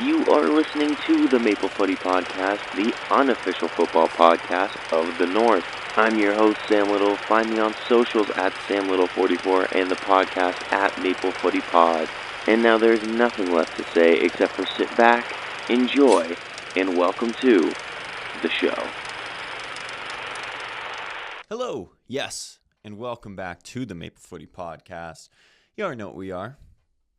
You are listening to the Maple Footy Podcast, the unofficial football podcast of the North. I'm your host, Sam Little. Find me on socials at SamLittle44 and the podcast at Maple Footy Pod. And now there's nothing left to say except for sit back, enjoy, and welcome to the show. Hello, yes, and welcome back to the Maple Footy Podcast. You already know what we are.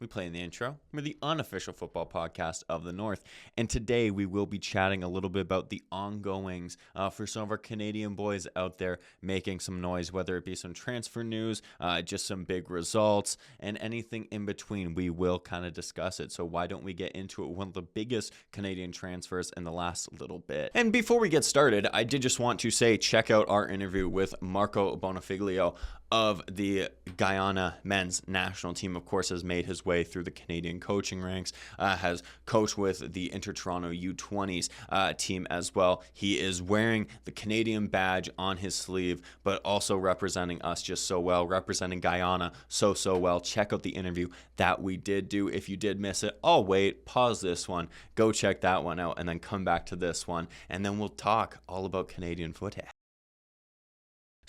We play in the intro. We're the unofficial football podcast of the North. And today we will be chatting a little bit about the ongoings for some of our Canadian boys out there making some noise, whether it be some transfer news, just some big results, and anything in between. We will kind of discuss it. So why don't we get into it? One of the biggest Canadian transfers in the last little bit. And before we get started, I did just want to say, check out our interview with Marco Bonofigilo of the Guyana men's national team. Of course, has made his way through the Canadian coaching ranks, has coached with the Inter-Toronto U20s team as well. He is wearing the Canadian badge on his sleeve, but also representing us just so well, representing Guyana so well. Check out the interview that we did do. If you did miss it, I'll wait, pause this one, go check that one out, and then come back to this one, and then we'll talk all about Canadian footy.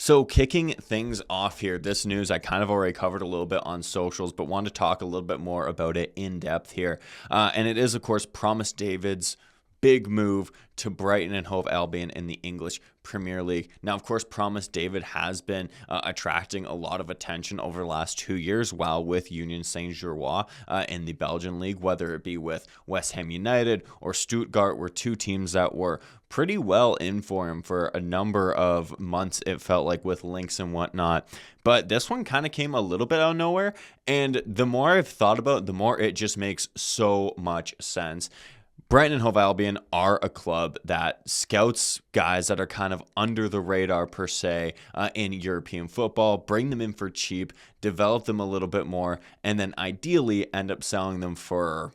So kicking things off here, this news I kind of already covered a little bit on socials, but wanted to talk a little bit more about it in depth here. And it is, of course, Promise David's big move to Brighton and Hove Albion in the English Premier League. Now, of course, Promise David has been attracting a lot of attention over the last 2 years while with Union Saint-Gilloise in the Belgian League, whether it be with West Ham United or Stuttgart, were two teams that were pretty well in for him for a number of months, it felt like, with links and whatnot. But this one kind of came a little bit out of nowhere, and the more I've thought about it, the more it just makes so much sense. Brighton and Hove Albion are a club that scouts guys that are kind of under the radar per se in European football, bring them in for cheap, develop them a little bit more, and then ideally end up selling them for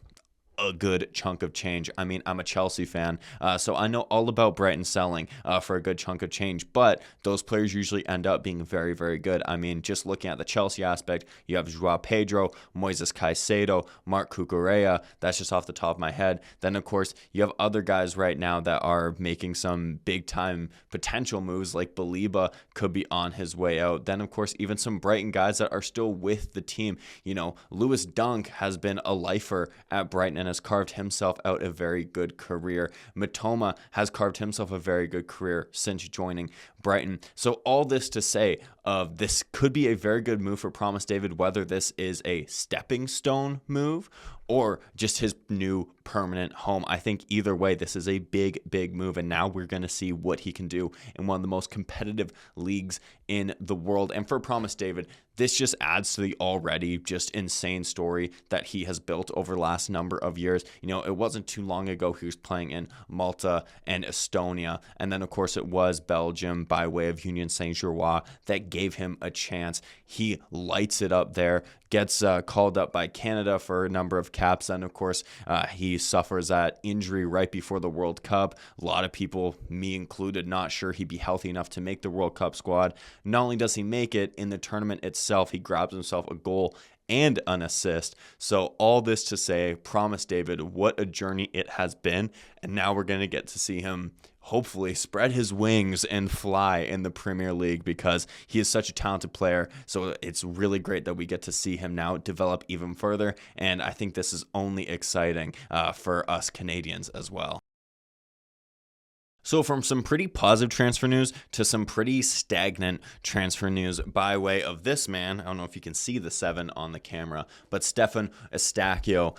a good chunk of change. I mean, I'm a Chelsea fan, so I know all about Brighton selling for a good chunk of change, but those players usually end up being very, very good. I mean, just looking at the Chelsea aspect, you have Joao Pedro, Moises Caicedo, Marc Cucurella. That's just off the top of my head. Then, of course, you have other guys right now that are making some big-time potential moves, like Saliba could be on his way out. Then, of course, even some Brighton guys that are still with the team. You know, Lewis Dunk has been a lifer at Brighton and has carved himself out a very good career. Matoma has carved himself a very good career since joining Brighton. So all this to say, this could be a very good move for Promise David, whether this is a stepping stone move or just his new permanent home. I think either way, this is a big move, and now we're going to see what he can do in one of the most competitive leagues in the world. And for Promise David, this just adds to the already just insane story that he has built over the last number of years. You know, it wasn't too long ago he was playing in Malta and Estonia, and then of course it was Belgium by way of Union Saint-Gilloise that gave him a chance. He lights it up there, gets called up by Canada for a number of caps, and of course he suffers that injury right before the World Cup. A lot of people, me included, not sure he'd be healthy enough to make the World Cup squad. Not only does he make it, in the tournament itself, he grabs himself a goal and an assist. So all this to say, Promise David, what a journey it has been, and now we're going to get to see him hopefully spread his wings and fly in the Premier League, because he is such a talented player. So it's really great that we get to see him now develop even further, and I think this is only exciting for us Canadians as well. So from some pretty positive transfer news to some pretty stagnant transfer news by way of this man. I don't know if you can see the 7 on the camera, but Stefan Eustáquio,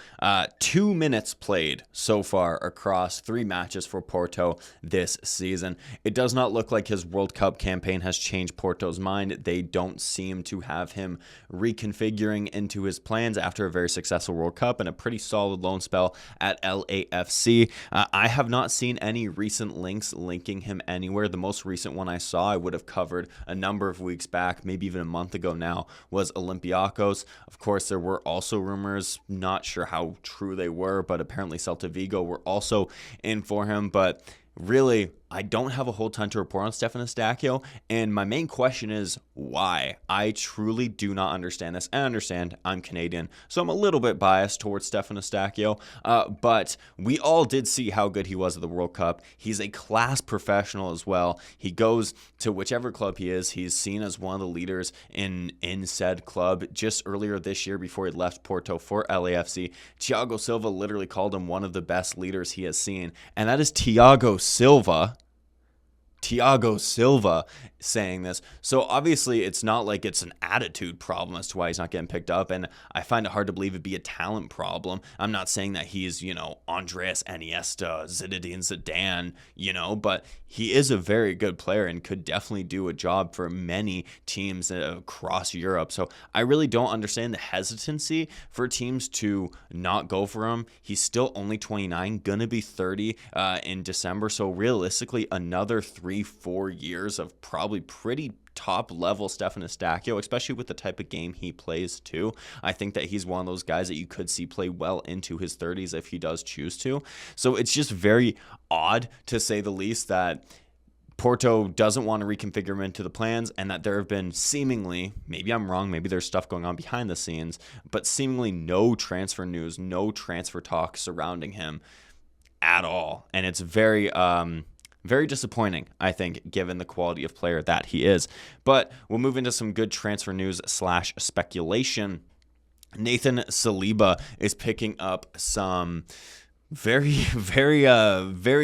2 minutes played so far across 3 matches for Porto this season. It does not look like his World Cup campaign has changed Porto's mind. They don't seem to have him reconfiguring into his plans after a very successful World Cup and a pretty solid loan spell at LAFC. I have not seen any recent links linking him anywhere. The most recent one I saw, I would have covered a number of weeks back, maybe even a month ago now, was Olympiacos. Of course, there were also rumors, not sure how true they were, but apparently Celta Vigo were also in for him. But really, I don't have a whole ton to report on Stefan Eustáquio, and my main question is why? I truly do not understand this. I understand I'm Canadian, so I'm a little bit biased towards Stefan Eustáquio, but we all did see how good he was at the World Cup. He's a class professional as well. He goes to whichever club he is. He's seen as one of the leaders in said club. Just earlier this year, before he left Porto for LAFC, Thiago Silva literally called him one of the best leaders he has seen, and that is Thiago Silva saying this. So obviously it's not like it's an attitude problem as to why he's not getting picked up, and I find it hard to believe it'd be a talent problem. I'm not saying that he's, Andres Iniesta, Zinedine Zidane, but he is a very good player and could definitely do a job for many teams across Europe. So I really don't understand the hesitancy for teams to not go for him. He's still only 29, gonna be 30 in December. So realistically, another 3-4 years of probably pretty top level Stefan Eustáquio, especially with the type of game he plays too. I think that he's one of those guys that you could see play well into his 30s if he does choose to. So it's just very odd, to say the least, that Porto doesn't want to reconfigure him into the plans, and that there have been seemingly, maybe I'm wrong, maybe there's stuff going on behind the scenes, but seemingly no transfer news, no transfer talk surrounding him at all. And it's very disappointing, I think, given the quality of player that he is. But we'll move into some good transfer news / speculation. Nathan Saliba is picking up some very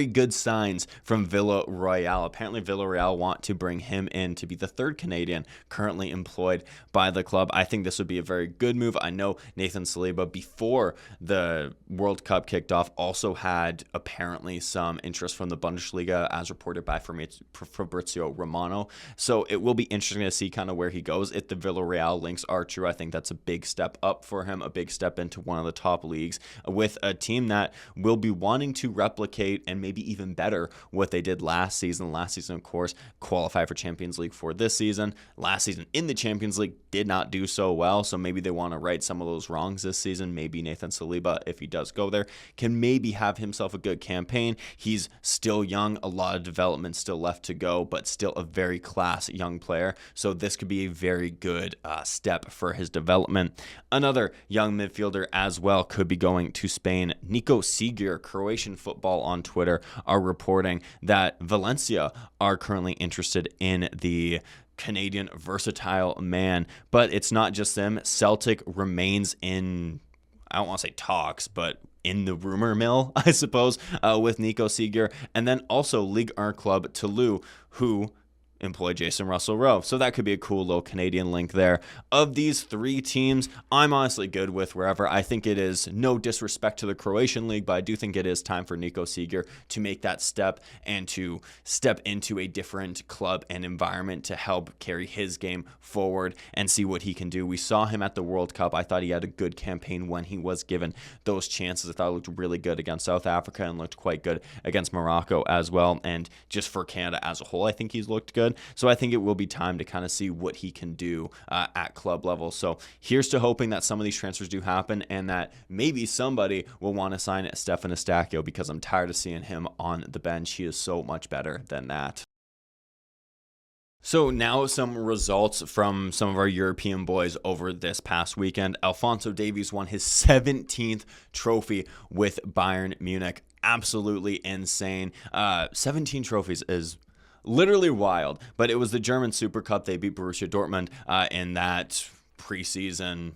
good signs from Villarreal. Apparently Villarreal want to bring him in to be the third Canadian currently employed by the club. I think this would be a very good move. I know Nathan Saliba, before the World Cup kicked off, also had apparently some interest from the Bundesliga, as reported by Fabrizio Romano. So it will be interesting to see kind of where he goes. If the Villarreal links are true, I think that's a big step up for him, a big step into one of the top leagues with a team that will be wanting to replicate and maybe even better what they did last season. Last season, of course, qualified for Champions League for this season. Last season in the Champions League did not do so well, so maybe they want to right some of those wrongs this season. Maybe Nathan Saliba, if he does go there, can maybe have himself a good campaign. He's still young, a lot of development still left to go, but still a very class young player, so this could be a very good step for his development. Another young midfielder as well could be going to Spain. Nico Seagull, Croatian Football on Twitter, are reporting that Valencia are currently interested in the Canadian versatile man, but it's not just them. Celtic remains in, I don't want to say talks, but in the rumor mill, I suppose, with Nico Seagull, and then also Ligue 1 club Toulouse, who employ Jason Russell-Rowe. So that could be a cool little Canadian link there. Of these three teams, I'm honestly good with wherever. I think it is no disrespect to the Croatian league, but I do think it is time for Nico Seagull to make that step and to step into a different club and environment to help carry his game forward and see what he can do. We saw him at the World Cup. I thought he had a good campaign when he was given those chances. I thought it looked really good against South Africa and looked quite good against Morocco as well. And just for Canada as a whole, I think he's looked good. So I think it will be time to kind of see what he can do at club level. So here's to hoping that some of these transfers do happen and that maybe somebody will want to sign Stefan Eustáquio, because I'm tired of seeing him on the bench. He is so much better than that. So now some results from some of our European boys over this past weekend. Alphonso Davies won his 17th trophy with Bayern Munich. Absolutely insane. 17 trophies is literally wild, but it was the German Super Cup. They beat Borussia Dortmund in that preseason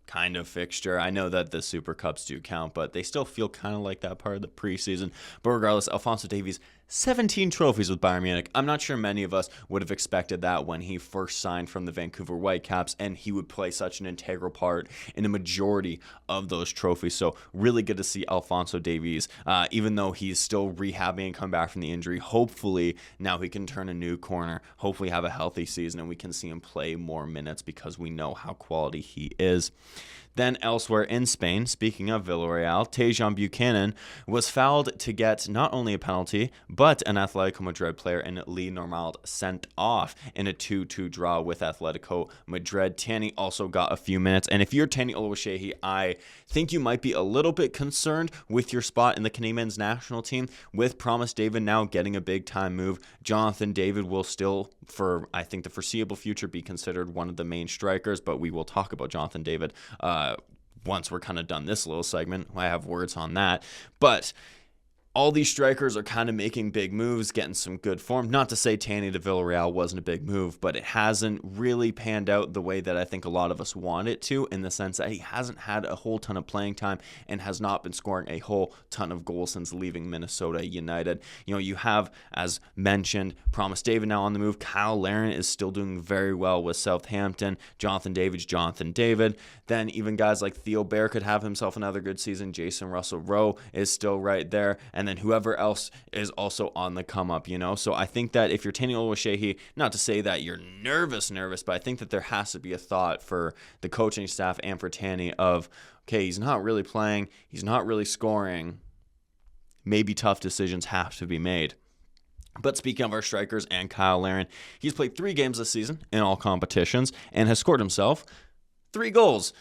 kind of fixture. I know that the Super Cups do count, but they still feel kind of like that part of the preseason. But regardless, Alphonso Davies, 17 trophies with Bayern Munich. I'm not sure many of us would have expected that when he first signed from the Vancouver Whitecaps, and he would play such an integral part in a majority of those trophies. So really good to see Alphonso Davies, even though he's still rehabbing and coming back from the injury. Hopefully now he can turn a new corner, hopefully have a healthy season, and we can see him play more minutes because we know how quality he is. Then elsewhere in Spain, speaking of Villarreal, Tejan Buchanan was fouled to get not only a penalty, but but an Atletico Madrid player in Lee Normald sent off in a 2-2 draw with Atletico Madrid. Tani also got a few minutes, and if you're Tani Oluwaseyi, I think you might be a little bit concerned with your spot in the Canadian men's national team. With Promise David now getting a big-time move, Jonathan David will still, for I think the foreseeable future, be considered one of the main strikers, but we will talk about Jonathan David once we're kind of done this little segment. I have words on that, but all these strikers are kind of making big moves, getting some good form. Not to say Tani to Villarreal wasn't a big move, but it hasn't really panned out the way that I think a lot of us want it to, in the sense that he hasn't had a whole ton of playing time and has not been scoring a whole ton of goals since leaving Minnesota United. You know, you have, as mentioned, Promise David now on the move. Kyle Larin is still doing very well with Southampton. Jonathan David. Then even guys like Theo Bair could have himself another good season. Jason Russell-Rowe is still right there. And then whoever else is also on the come up, you know? So I think that if you're Tani Oluwaseyi, not to say that you're nervous, but I think that there has to be a thought for the coaching staff and for Tani of, okay, he's not really playing, he's not really scoring. Maybe tough decisions have to be made. But speaking of our strikers and Kyle Larin, he's played 3 games this season in all competitions and has scored himself 3 goals.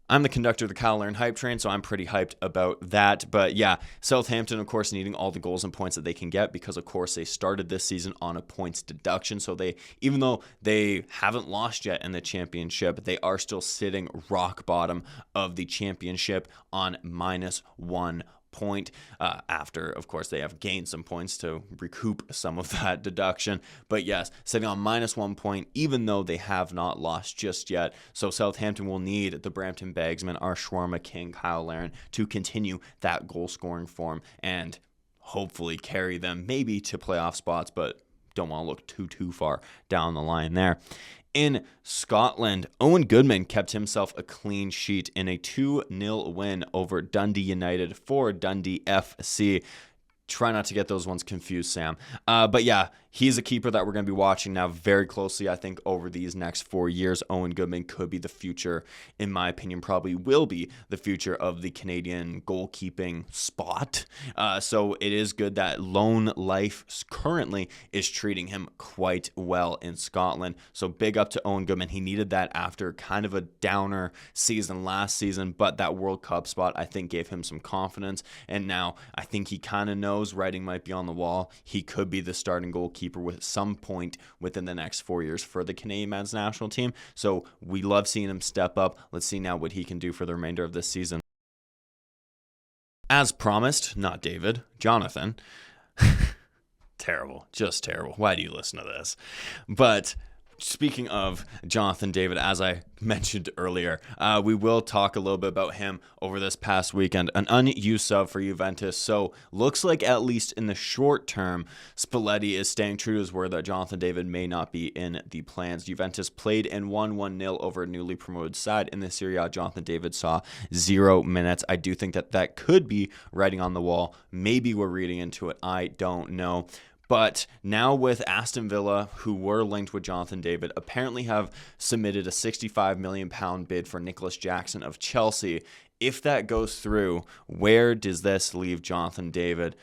I'm the conductor of the Kyle Larin hype train, so I'm pretty hyped about that. But yeah, Southampton, of course, needing all the goals and points that they can get because, of course, they started this season on a points deduction. So they, even though they haven't lost yet in the championship, they are still sitting rock bottom of the championship on -1 point after, of course, they have gained some points to recoup some of that deduction. But yes, sitting on -1 point, even though they have not lost just yet. So Southampton will need the Brampton Bagsman, our shawarma king, Kyle Larin, to continue that goal-scoring form and hopefully carry them maybe to playoff spots, but don't want to look too far down the line there. In Scotland, Owen Goodman kept himself a clean sheet in a 2-0 win over Dundee United for Dundee FC. Try not to get those ones confused, Sam. But yeah, he's a keeper that we're going to be watching now very closely. I think over these next 4 years, Owen Goodman could be the future, in my opinion, probably will be the future of the Canadian goalkeeping spot. So it is good that Lone Life currently is treating him quite well in Scotland. So big up to Owen Goodman. He needed that after kind of a downer season last season, but that World Cup spot, I think, gave him some confidence. And now I think he kind of knows writing might be on the wall. He could be the starting goalkeeper with some point within the next 4 years for the Canadian men's national team. So we love seeing him step up. Let's see now what he can do for the remainder of this season. As promised, not David, Jonathan. Terrible, just terrible. Why do you listen to this? But speaking of Jonathan David, as I mentioned earlier, we will talk a little bit about him over this past weekend. An unused sub for Juventus. So looks like, at least in the short term, Spalletti is staying true to his word that Jonathan David may not be in the plans. Juventus played and won 1-0 over a newly promoted side in the Serie A. Jonathan David saw 0 minutes. I do think that could be writing on the wall. Maybe we're reading into it. I don't know. But now with Aston Villa, who were linked with Jonathan David, apparently have submitted a £65 million bid for Nicholas Jackson of Chelsea. If that goes through, where does this leave Jonathan David?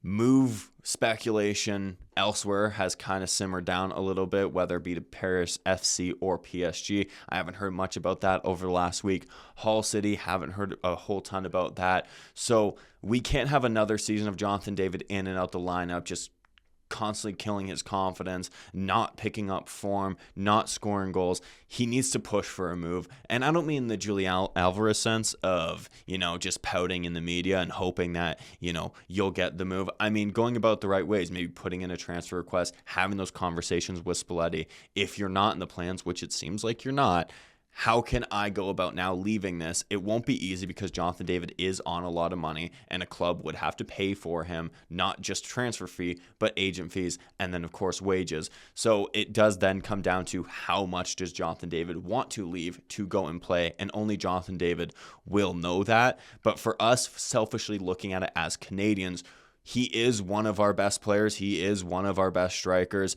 Move speculation elsewhere has kind of simmered down a little bit, whether it be to Paris FC or PSG. I haven't heard much about that over the last week. Hull City, haven't heard a whole ton about that. So we can't have another season of Jonathan David in and out the lineup, just constantly killing his confidence, not picking up form, not scoring goals. He needs to push for a move. And I don't mean the Julian Alvarez sense of, just pouting in the media and hoping that, you'll get the move. I mean, going about the right ways, maybe putting in a transfer request, having those conversations with Spalletti. If you're not in the plans, which it seems like you're not, how can I go about now leaving this? It won't be easy because Jonathan David is on a lot of money and a club would have to pay for him, not just transfer fee, but agent fees, and then, of course, wages. So it does then come down to how much does Jonathan David want to leave to go and play, and only Jonathan David will know that. But for us, selfishly looking at it as Canadians, he is one of our best players. He is one of our best strikers.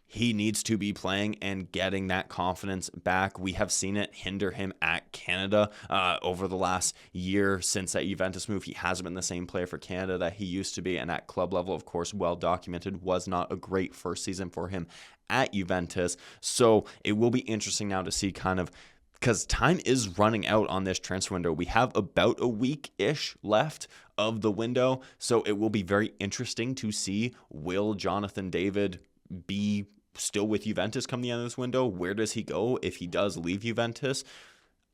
he needs to be playing and getting that confidence back. We have seen it hinder him at Canada over the last year since that Juventus move. He hasn't been the same player for Canada that he used to be. And at club level, of course, well documented, was not a great first season for him at Juventus. So it will be interesting now to see because time is running out on this transfer window. We have about a week-ish left of the window. So it will be very interesting to see, will Jonathan David be still with Juventus come the end of this window? Where does he go if he does leave Juventus?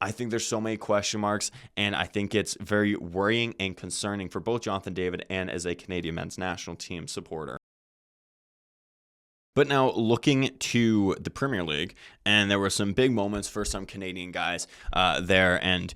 I think there's so many question marks, and I think it's very worrying and concerning for both Jonathan David and as a Canadian men's national team supporter. But now looking to the Premier League, and there were some big moments for some Canadian guys there. And,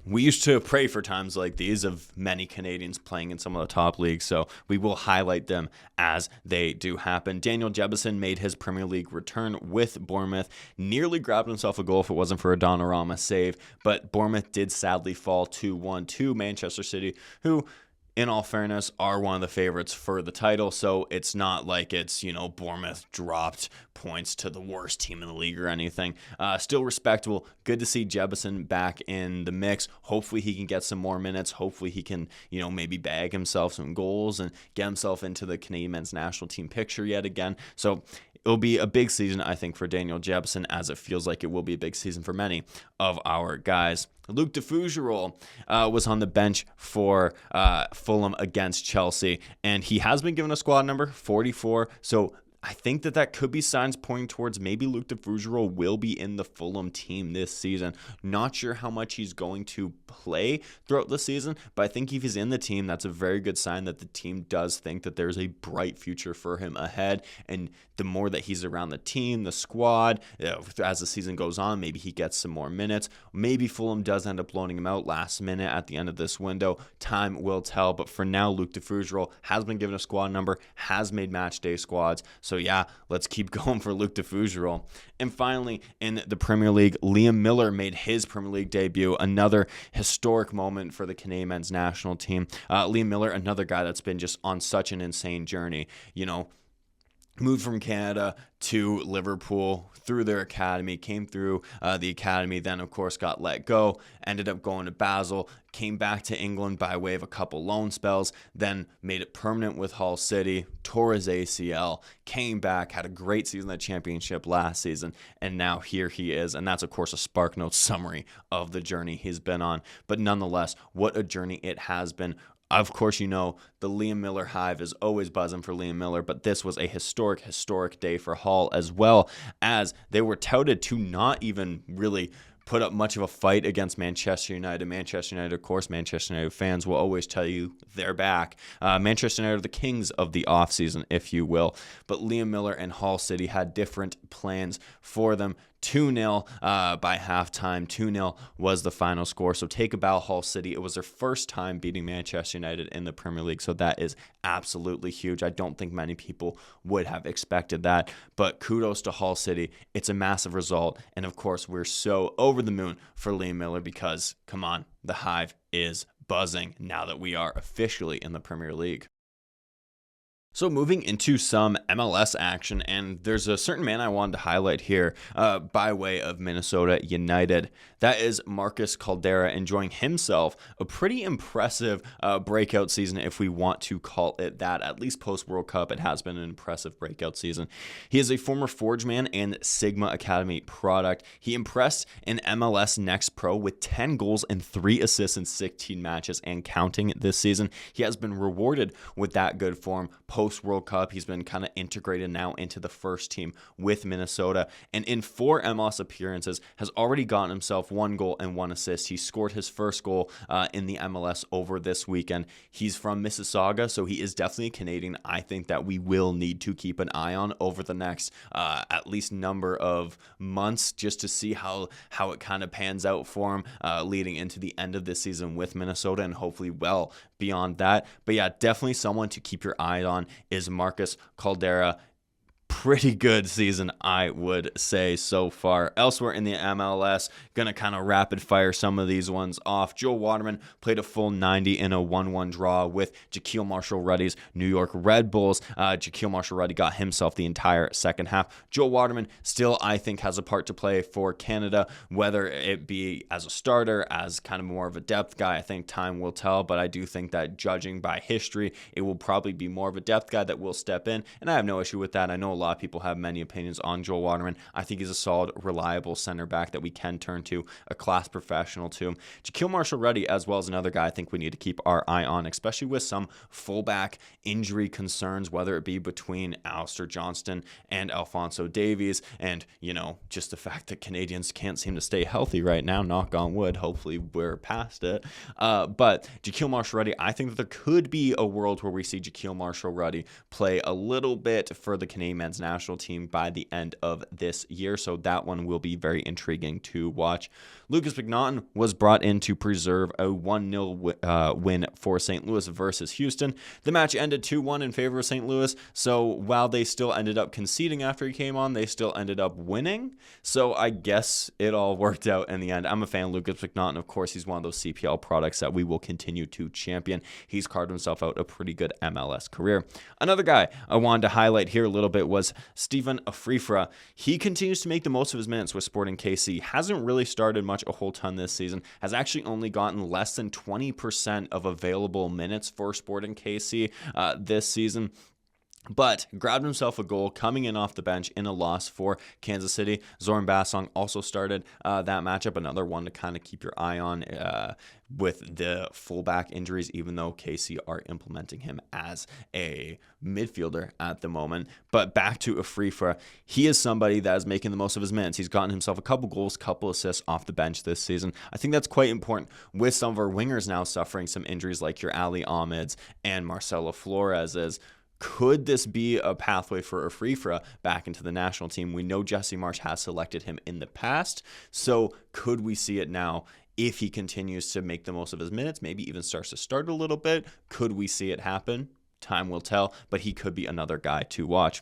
we used to pray for times like these of many Canadians playing in some of the top leagues. So we will highlight them as they do happen. Daniel Jebbison made his Premier League return with Bournemouth, nearly grabbed himself a goal if it wasn't for a Donnarumma save. But Bournemouth did sadly fall 2-1 to Manchester City, who, in all fairness, are one of the favorites for the title. So it's not like it's, Bournemouth dropped points to the worst team in the league or anything. Still respectable. Good to see Jebbison back in the mix. Hopefully he can get some more minutes. Hopefully he can, maybe bag himself some goals and get himself into the Canadian men's national team picture yet again. So it'll be a big season, I think, for Daniel Jebbison, as it feels like it will be a big season for many of our guys. Luke Defugero was on the bench for Fulham against Chelsea, and he has been given a squad number, 44, so I think that could be signs pointing towards maybe Luke Defugero will be in the Fulham team this season. Not sure how much he's going to play throughout the season, but I think if he's in the team, that's a very good sign that the team does think that there's a bright future for him ahead. And the more that he's around the team, the squad, as the season goes on, maybe he gets some more minutes. Maybe Fulham does end up loaning him out last minute at the end of this window. Time will tell, but for now, Luke Defugero has been given a squad number, has made match day squads. So yeah, let's keep going for Luke Defugero. And finally, in the Premier League, Liam Miller made his Premier League debut. Another historic moment for the Canadian men's national team. Liam Miller, another guy that's been just on such an insane journey. Moved from Canada to Liverpool through their academy, came through the academy, then of course got let go, ended up going to Basel, came back to England by way of a couple loan spells, then made it permanent with Hull City, tore his ACL, came back, had a great season at the Championship last season, and now here he is. And that's of course a SparkNotes summary of the journey he's been on. But nonetheless, what a journey it has been. Of course, the Liam Miller hive is always buzzing for Liam Miller, but this was a historic day for Hull, as well as they were touted to not even really put up much of a fight against Manchester United. Manchester United, of course, Manchester United fans will always tell you they're back. Manchester United are the kings of the offseason, if you will. But Liam Miller and Hull City had different plans for them. 2-0 by halftime. 2-0 was the final score. So take a bow, Hull City. It was their first time beating Manchester United in the Premier League. So that is absolutely huge. I don't think many people would have expected that. But kudos to Hull City. It's a massive result. And of course, we're so over the moon for Liam Miller because, come on, the hive is buzzing now that we are officially in the Premier League. So moving into some MLS action, and there's a certain man I wanted to highlight here by way of Minnesota United. That is Marcus Caldera, enjoying himself a pretty impressive breakout season, if we want to call it that. At least post-World Cup, it has been an impressive breakout season. He is a former Forgeman and Sigma Academy product. He impressed in MLS Next Pro with 10 goals and 3 assists in 16 matches and counting this season. He has been rewarded with that good form post-World Cup. He's been kind of integrated now into the first team with Minnesota, and in 4 MLS appearances has already gotten himself 1 goal and 1 assist. He scored his first goal in the MLS over this weekend. He's from Mississauga, so he is definitely a Canadian I think that we will need to keep an eye on over the next at least number of months, just to see how it kind of pans out for him leading into the end of this season with Minnesota, and hopefully well beyond that. But yeah, definitely someone to keep your eye on is Marcus Caldera. pretty good season, I would say, so far. Elsewhere in the MLS, going to kind of rapid fire some of these ones off. Joel Waterman played a full 90 in a 1-1 draw with Jaquil Marshall-Ruddy's New York Red Bulls. Jaquil Marshall-Ruddy got himself the entire second half. Joel Waterman still, I think, has a part to play for Canada, whether it be as a starter, as kind of more of a depth guy. I think time will tell, but I do think that judging by history, it will probably be more of a depth guy that will step in, and I have no issue with that. I know a lot of people have many opinions on Joel Waterman. I think he's a solid, reliable center back that we can turn to, a class professional to. Jaquil Marshall-Ruddy, as well as another guy I think we need to keep our eye on, especially with some fullback injury concerns, whether it be between Alistair Johnston and Alphonso Davies, and, just the fact that Canadians can't seem to stay healthy right now, knock on wood, hopefully we're past it. But Jaquil Marshall-Ruddy, I think that there could be a world where we see Jaquil Marshall-Ruddy play a little bit for the Canadian men's national team by the end of this year, so that one will be very intriguing to watch. Lucas McNaughton was brought in to preserve a 1-0 win for St. Louis versus Houston. The match ended 2-1 in favor of St. Louis, so while they still ended up conceding after he came on, they still ended up winning, so I guess it all worked out in the end. I'm a fan of Lucas McNaughton. Of course, he's one of those CPL products that we will continue to champion. He's carved himself out a pretty good MLS career. Another guy I wanted to highlight here a little bit was Stephen Afrifra. He continues to make the most of his minutes with Sporting KC. Hasn't really started much a whole ton this season. Has actually only gotten less than 20% of available minutes for Sporting KC this season, but grabbed himself a goal coming in off the bench in a loss for Kansas City. Zoran Bassong also started that matchup, another one to kind of keep your eye on with the fullback injuries, even though KC are implementing him as a midfielder at the moment. But back to Afrifra, he is somebody that is making the most of his minutes. He's gotten himself a couple goals, couple assists off the bench this season. I think that's quite important with some of our wingers now suffering some injuries like your Ali Ahmeds and Marcelo Flores. Could this be a pathway for Afrifra back into the national team? We know Jesse Marsch has selected him in the past, so could we see it now? If he continues to make the most of his minutes, maybe even starts to start a little bit, could we see it happen? Time will tell, but he could be another guy to watch.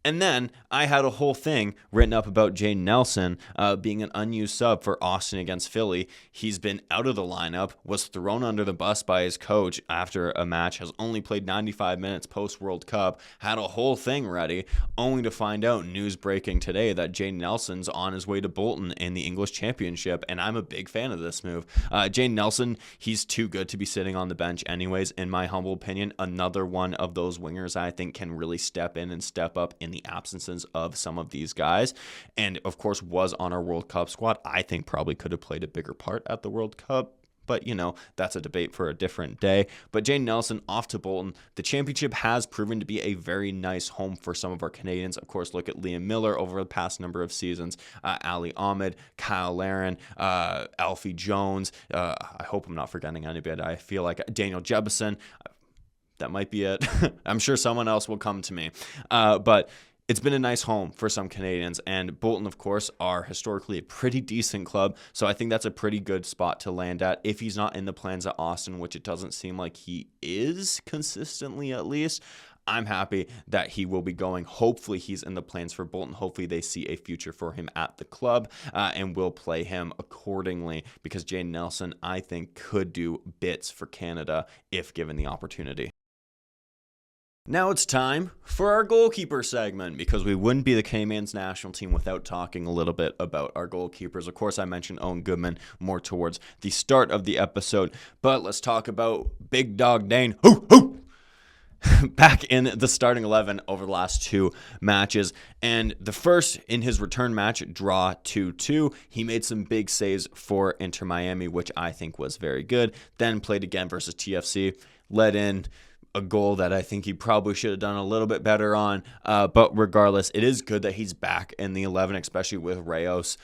And then I had a whole thing written up about Jay Nelson being an unused sub for Austin against Philly. He's been out of the lineup, was thrown under the bus by his coach after a match, has only played 95 minutes post-World Cup, had a whole thing ready, only to find out, news breaking today, that Jay Nelson's on his way to Bolton in the English Championship, and I'm a big fan of this move. Jay Nelson, he's too good to be sitting on the bench anyways, in my humble opinion. Another one of those wingers I think can really step in and step up in the absences of some of these guys, and of course was on our World Cup squad. I think probably could have played a bigger part at the World Cup, but that's a debate for a different day. But Jay Nelson off to Bolton. The championship has proven to be a very nice home for some of our Canadians. Of course, look at Liam Miller over the past number of seasons, Ali Ahmed, Kyle Larin, Alfie Jones. I hope I'm not forgetting anybody. I feel like Daniel Jebison. That might be it. I'm sure someone else will come to me. But it's been a nice home for some Canadians, and Bolton, of course, are historically a pretty decent club, so I think that's a pretty good spot to land at if he's not in the plans at Austin, which it doesn't seem like he is consistently, at least. I'm happy that he will be going. Hopefully he's in the plans for Bolton. Hopefully they see a future for him at the club and will play him accordingly, because Jay Nelson, I think, could do bits for Canada if given the opportunity. Now it's time for our goalkeeper segment, because we wouldn't be the Canadians national team without talking a little bit about our goalkeepers. Of course, I mentioned Owen Goodman more towards the start of the episode, but let's talk about Big Dog Dane. Hoo, hoo! Back in the starting 11 over the last two matches, and the first in his return match, draw 2-2. He made some big saves for Inter Miami, which I think was very good. Then played again versus TFC, led in a goal that I think he probably should have done a little bit better on. But regardless, it is good that he's back in the 11, especially with Reyes.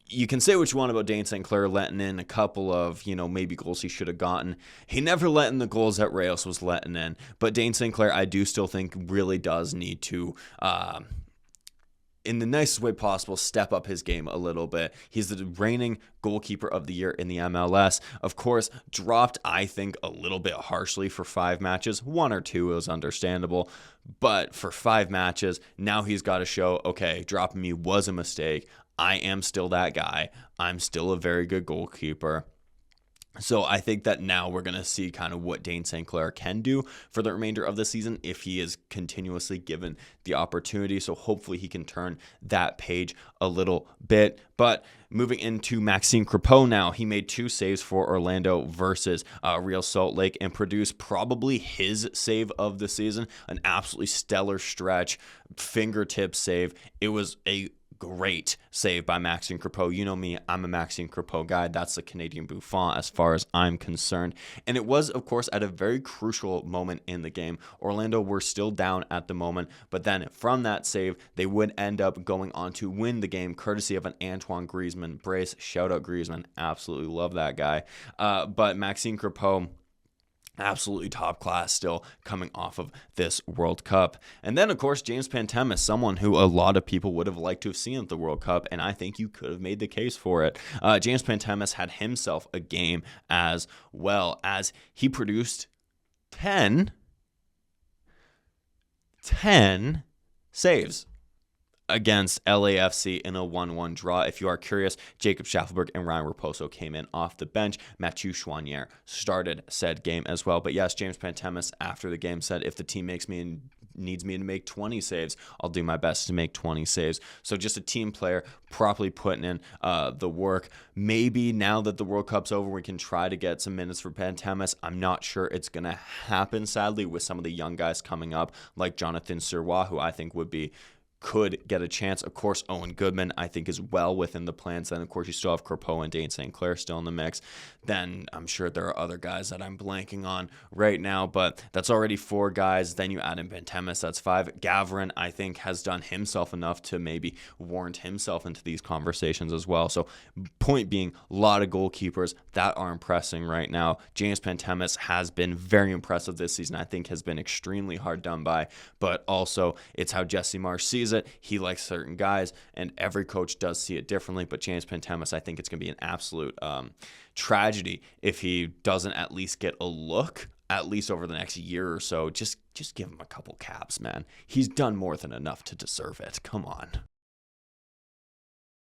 You can say what you want about Dane St. Clair letting in a couple of, maybe goals he should have gotten. He never let in the goals that Reyes was letting in. But Dane St. Clair, I do still think, really does need to in the nicest way possible, step up his game a little bit. He's the reigning goalkeeper of the year in the MLS. Of course, dropped, I think, a little bit harshly for 5 matches. 1 or 2 is understandable. But for 5 matches, now he's got to show, okay, dropping me was a mistake. I am still that guy. I'm still a very good goalkeeper. So I think that now we're going to see kind of what Dayne St. Clair can do for the remainder of the season if he is continuously given the opportunity. So hopefully he can turn that page a little bit. But moving into Maxime Crepeau now, he made 2 saves for Orlando versus Real Salt Lake and produced probably his save of the season. An absolutely stellar stretch, fingertip save. It was a great save by Maxime Crepeau. You know me, I'm a Maxime Crepeau guy. That's the Canadian Buffon as far as I'm concerned. And it was, of course, at a very crucial moment in the game. Orlando were still down at the moment, but then from that save, they would end up going on to win the game courtesy of an Antoine Griezmann brace. Shout out Griezmann. Absolutely love that guy. But Maxime Crepeau, absolutely top class still coming off of this World Cup. And then, of course, James Pantemis, someone who a lot of people would have liked to have seen at the World Cup, and I think you could have made the case for it. James Pantemis had himself a game as well as he produced 10 saves against LAFC in a 1-1 draw. If you are curious, Jacob Schaffelberg and Ryan Raposo came in off the bench. Mathieu Chouanière started said game as well. But yes, James Pantemis after the game said, if the team needs me to make 20 saves, I'll do my best to make 20 saves. So just a team player properly putting in the work. Maybe now that the World Cup's over, we can try to get some minutes for Pantemis. I'm not sure it's going to happen, sadly, with some of the young guys coming up, like Jonathan Sirois, who I think could get a chance. Of course, Owen Goodman, I think, is well within the plans. Then, of course, you still have Crepeau and Dayne St. Clair still in the mix. Then I'm sure there are other guys that I'm blanking on right now, but that's already 4 guys. Then you add in Pantemis, that's 5. Gavrin, I think, has done himself enough to maybe warrant himself into these conversations as well. So, point being, a lot of goalkeepers that are impressing right now. James Pantemis has been very impressive this season. I think has been extremely hard done by, but also it's how Jesse Marsh sees it. He likes certain guys, and every coach does see it differently. But James Pantemis, I think it's going to be an absolute tragedy if he doesn't at least get a look, at least over the next year or so. Just give him a couple caps, man. He's done more than enough to deserve it. Come on.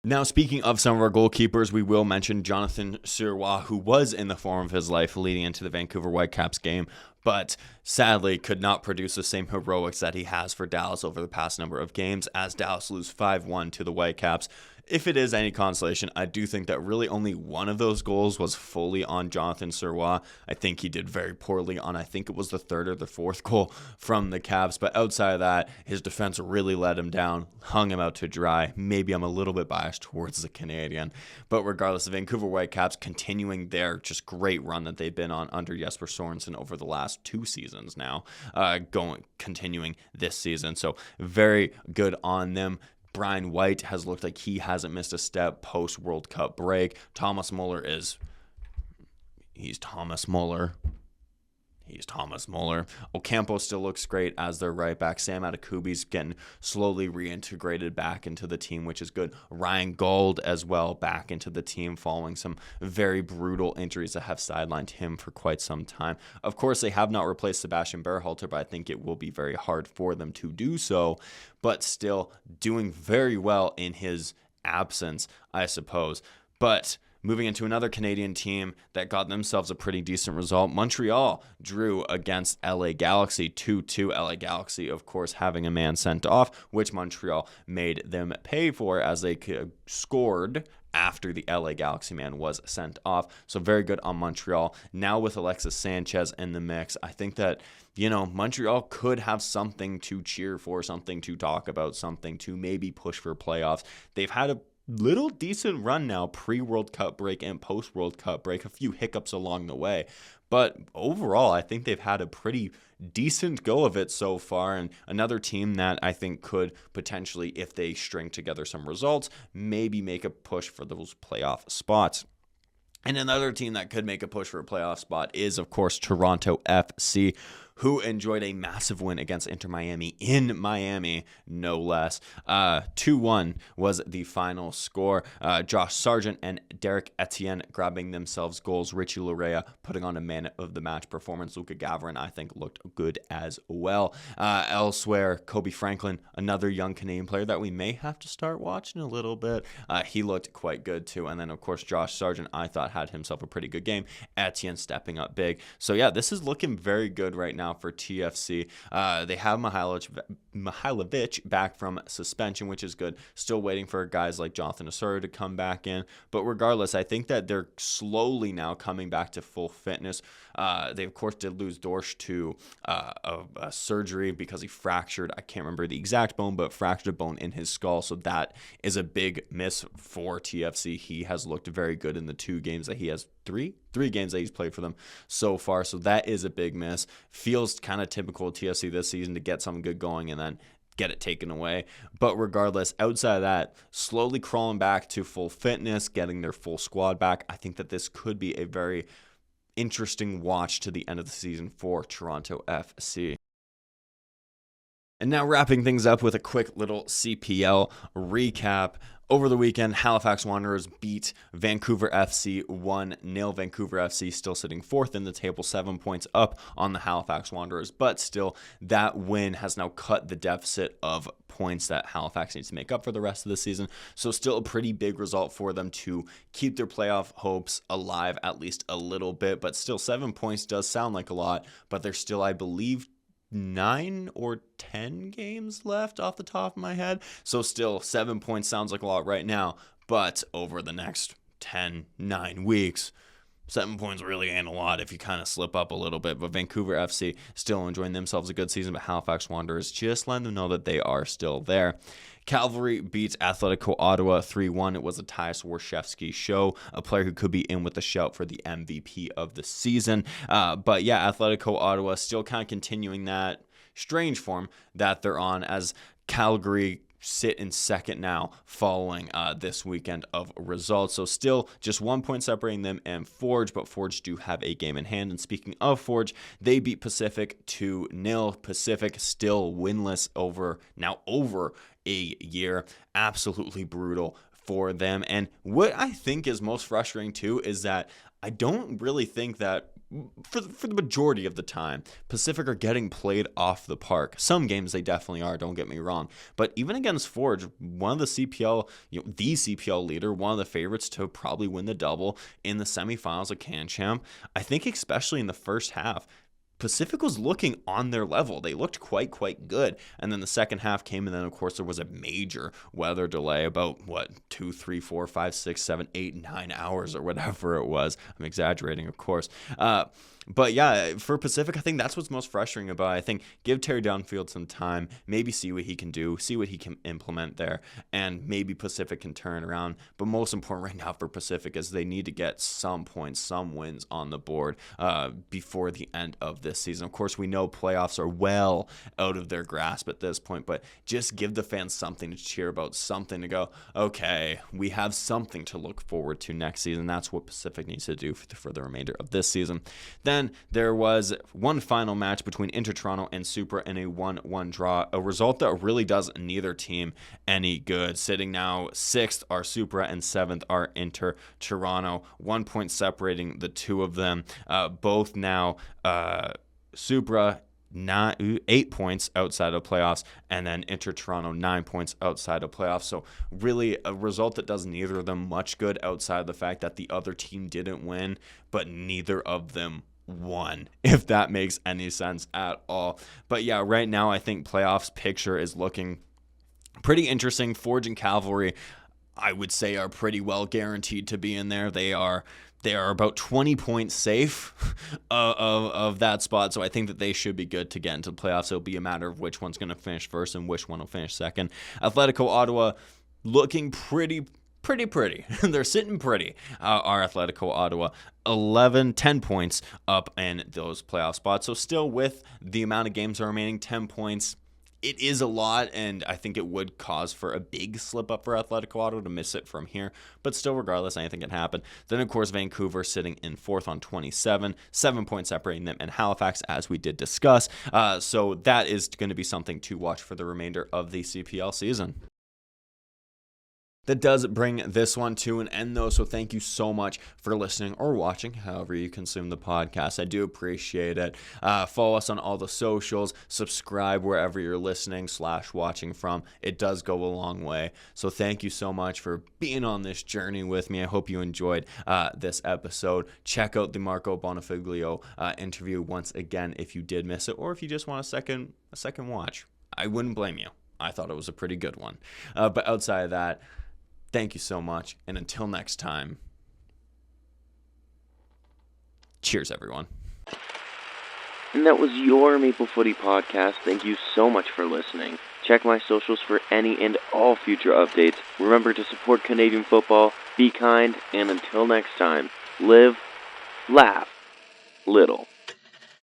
Now, speaking of some of our goalkeepers, we will mention Jonathan Sirois, who was in the form of his life leading into the Vancouver Whitecaps game, but sadly could not produce the same heroics that he has for Dallas over the past number of games, as Dallas lose 5-1 to the Whitecaps. If it is any consolation, I do think that really only one of those goals was fully on Jonathan Sirois. I think he did very poorly on, I think it was the 3rd or the 4th goal from the Caps. But outside of that, his defense really let him down, hung him out to dry. Maybe I'm a little bit biased towards the Canadian. But regardless, the Vancouver Whitecaps continuing their just great run that they've been on under Jesper Sorensen over the last 2 seasons now, continuing this season. So very good on them. Brian White has looked like he hasn't missed a step post-World Cup break. Thomas Muller he's Thomas Muller. Ocampo still looks great as their right back. Sam Adekubi's getting slowly reintegrated back into the team, which is good. Ryan Gauld as well back into the team following some very brutal injuries that have sidelined him for quite some time. Of course, they have not replaced Sebastian Berhalter, but I think it will be very hard for them to do so, but still doing very well in his absence, I suppose. But moving into another Canadian team that got themselves a pretty decent result, Montreal drew against LA Galaxy 2-2. LA Galaxy, of course, having a man sent off, which Montreal made them pay for as they scored after the LA Galaxy man was sent off. So very good on Montreal. Now with Alexis Sanchez in the mix, I think that, Montreal could have something to cheer for, something to talk about, something to maybe push for playoffs. They've had a little decent run now, pre-World Cup break and post-World Cup break, a few hiccups along the way. But overall, I think they've had a pretty decent go of it so far, and another team that I think could potentially, if they string together some results, maybe make a push for those playoff spots. And another team that could make a push for a playoff spot is, of course, Toronto FC, who enjoyed a massive win against Inter Miami in Miami, no less. 2-1 was the final score. Josh Sargent and Derek Etienne grabbing themselves goals. Richie Larea putting on a man of the match performance. Luka Gavarin, I think, looked good as well. Elsewhere, Kobe Franklin, another young Canadian player that we may have to start watching a little bit. He looked quite good too. And then, of course, Josh Sargent, I thought, had himself a pretty good game. Etienne stepping up big. So, yeah, this is looking very good right now for TFC. They have Mihailovic back from suspension, which is good. Still waiting for guys like Jonathan Osorio to come back in. But regardless, I think that they're slowly now coming back to full fitness. They, of course, did lose Dorsch to a surgery because he fractured, I can't remember the exact bone, but fractured a bone in his skull. So that is a big miss for TFC. He has looked very good in the 2 games that he has, three games that he's played for them so far. So that is a big miss. Feels kind of typical of TFC this season to get something good going and then get it taken away. But regardless, outside of that, slowly crawling back to full fitness, getting their full squad back. I think that this could be a very interesting watch to the end of the season for Toronto FC. And now wrapping things up with a quick little CPL recap. Over the weekend, Halifax Wanderers beat Vancouver FC 1-0. Vancouver FC still sitting 4th in the table, 7 points up on the Halifax Wanderers. But still, that win has now cut the deficit of points that Halifax needs to make up for the rest of the season. So still a pretty big result for them to keep their playoff hopes alive at least a little bit. But still, 7 points does sound like a lot. But there's still, I believe, 9 or 10 games left off the top of my head. So still 7 points sounds like a lot right now, but over the next 9 weeks, 7 points really ain't a lot if you kind of slip up a little bit. But Vancouver FC still enjoying themselves a good season, but Halifax Wanderers just letting them know that they are still there. Cavalry beats Atletico Ottawa 3-1. It was a Tyus Warshevsky show, a player who could be in with a shout for the MVP of the season. But yeah, Atletico Ottawa still kind of continuing that strange form that they're on as Calgary sit in second now following this weekend of results. So still just 1 point separating them and Forge, but Forge do have a game in hand. And speaking of Forge, they beat Pacific 2-0. Pacific still winless over a year. Absolutely brutal for them. And what I think is most frustrating too is that I don't really think that for the majority of the time, Pacific are getting played off the park. Some games they definitely are, don't get me wrong. But even against Forge, one of the CPL, the CPL leader, one of the favorites to probably win the double in the semifinals of CanChamp, I think especially in the first half, Pacific was looking on their level. They looked quite good. And then the second half came, and then, of course, there was a major weather delay, about, 2, 3, 4, 5, 6, 7, 8, 9 hours or whatever it was. I'm exaggerating, of course. But yeah, for Pacific, I think that's what's most frustrating about it. I think give Terry Dunfield some time, maybe see what he can do, see what he can implement there, and maybe Pacific can turn around. But most important right now for Pacific is they need to get some points, some wins on the board before the end of this season. Of course, we know playoffs are well out of their grasp at this point, but just give the fans something to cheer about, something to go, okay, we have something to look forward to next season. That's what Pacific needs to do for the remainder of this season. Then there was one final match between Inter Toronto and Supra in a 1-1 draw, a result that really does neither team any good. Sitting now 6th are Supra and 7th are Inter Toronto, 1 point separating the two of them. Both now Supra 8 points outside of playoffs, and then Inter Toronto 9 points outside of playoffs. So really a result that does neither of them much good outside of the fact that the other team didn't win, but neither of them won, if that makes any sense at all. But yeah, right now I think playoffs picture is looking pretty interesting. Forge and Cavalry, I would say, are pretty well guaranteed to be in there. They are about 20 points safe of that spot, so I think that they should be good to get into the playoffs. It'll be a matter of which one's going to finish first and which one will finish second. Atletico Ottawa looking pretty. They're sitting pretty. Our Atletico Ottawa 10 points up in those playoff spots. So still with the amount of games remaining, 10 points it is a lot, and I think it would cause for a big slip up for Athletic Ottawa to miss it from here. But still, regardless, anything can happen. Then, of course, Vancouver sitting in 4th on 27, 7 points separating them and Halifax, as we did discuss. So that is going to be something to watch for the remainder of the CPL season. That does bring this one to an end, though, so thank you so much for listening or watching, however you consume the podcast. I do appreciate it. Follow us on all the socials. Subscribe wherever you're listening/watching from. It does go a long way. So thank you so much for being on this journey with me. I hope you enjoyed this episode. Check out the Marco Bonofigilo interview once again if you did miss it, or if you just want a second watch. I wouldn't blame you. I thought it was a pretty good one. But outside of that, thank you so much, and until next time, cheers, everyone. And that was your Maple Footy podcast. Thank you so much for listening. Check my socials for any and all future updates. Remember to support Canadian football, be kind, and until next time, live, laugh, little.